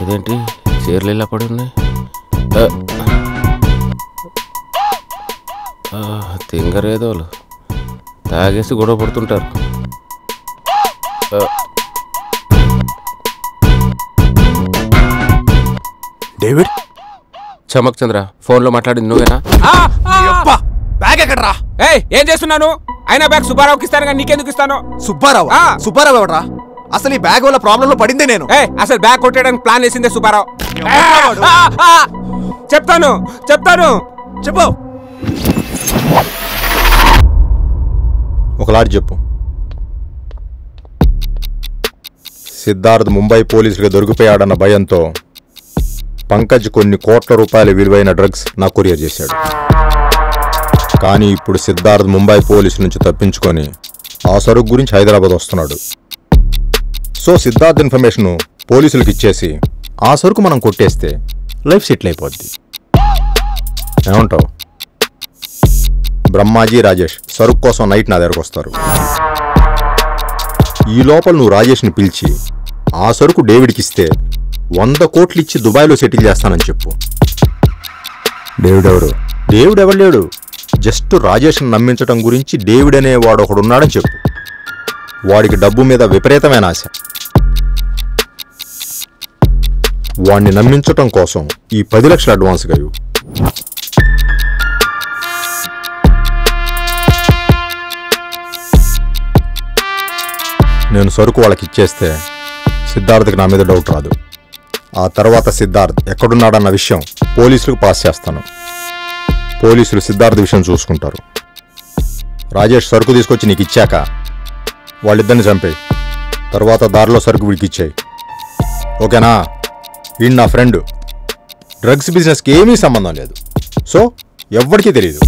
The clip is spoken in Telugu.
ఇదేంటి చీరలు ఇలా పడి ఉన్నాయి? తింగరేదోలు తాగేసి గొడవ పడుతుంటారు. డేవిడ్, చమక్ చంద్ర, ఫోన్లో మాట్లాడింది నువ్వేనా? బ్యాగ్ ఎక్కడరా? ఏం చేస్తున్నాను? అయినా బ్యాగ్ సుబ్బారావుకి ఇస్తాను కానీ నీకెందుకు ఇస్తాను? సుబ్బారావు? సుబ్బారావు ఎవడరా? అసలు ఈ బ్యాగ్ వల్ల ప్రాబ్లం లో పడిందే నేను. అసలు బ్యాగ్ కొట్టేయడానికి ప్లాన్ వేసిందే సుబ్బారావు. చెప్తాను చెప్పు. ఒకలాంటి చెప్పు. సిద్ధార్థ్ ముంబై పోలీసులకు దొరికిపోయాడన్న భయంతో పంకజ్ కొన్ని కోట్ల రూపాయల విలువైన డ్రగ్స్ నాకు కొరియర్ చేశాడు. కానీ ఇప్పుడు సిద్ధార్థ్ ముంబై పోలీసు నుంచి తప్పించుకొని ఆ సరుకు గురించి హైదరాబాద్ వస్తున్నాడు. సో సిద్ధార్థ్ ఇన్ఫర్మేషన్ పోలీసులకు ఇచ్చేసి ఆ సరుకు మనం కొట్టేస్తే లైఫ్ సెటిల్ అయిపోద్ది. ఏమంటావు? బ్రహ్మాజీ, రాజేష్ సరుకు కోసం నైట్ నా దగ్గరకు వస్తారు. ఈ లోపల నువ్వు రాజేష్ని పిలిచి ఆ సరుకు డేవిడ్కి ఇస్తే 100 కోట్లు ఇచ్చి దుబాయ్లో సెటిల్ చేస్తానని చెప్పు. డేవిడ్ ఎవరు? డేవిడ్ ఎవరు లేడు, జస్ట్ రాజేష్ని నమ్మించడం గురించి డేవిడ్ అనేవాడు ఒకడున్నాడని చెప్పు. వాడికి డబ్బు మీద విపరీతమైన ఆశ. వాడిని నమ్మించటం కోసం ఈ 10 లక్షలు అడ్వాన్స్గా ఇవ్వు. నేను సరుకు వాళ్ళకి ఇచ్చేస్తే సిద్ధార్థ్కి నా మీద డౌట్ రాదు. ఆ తర్వాత సిద్ధార్థ్ ఎక్కడున్నాడన్న విషయం పోలీసులకు పాస్ చేస్తాను. పోలీసులు సిద్ధార్థ్ విషయం చూసుకుంటారు. రాజేష్ సరుకు తీసుకొచ్చి నీకు ఇచ్చాక వాళ్ళిద్దరిని చంపేయి. తర్వాత దారిలో సరుకు వీడికి ఇచ్చేయి. ఓకేనా? వీడు నా ఫ్రెండ్. డ్రగ్స్ బిజినెస్కి ఏమీ సంబంధం లేదు. సో ఎవ్వరికీ తెలియదు.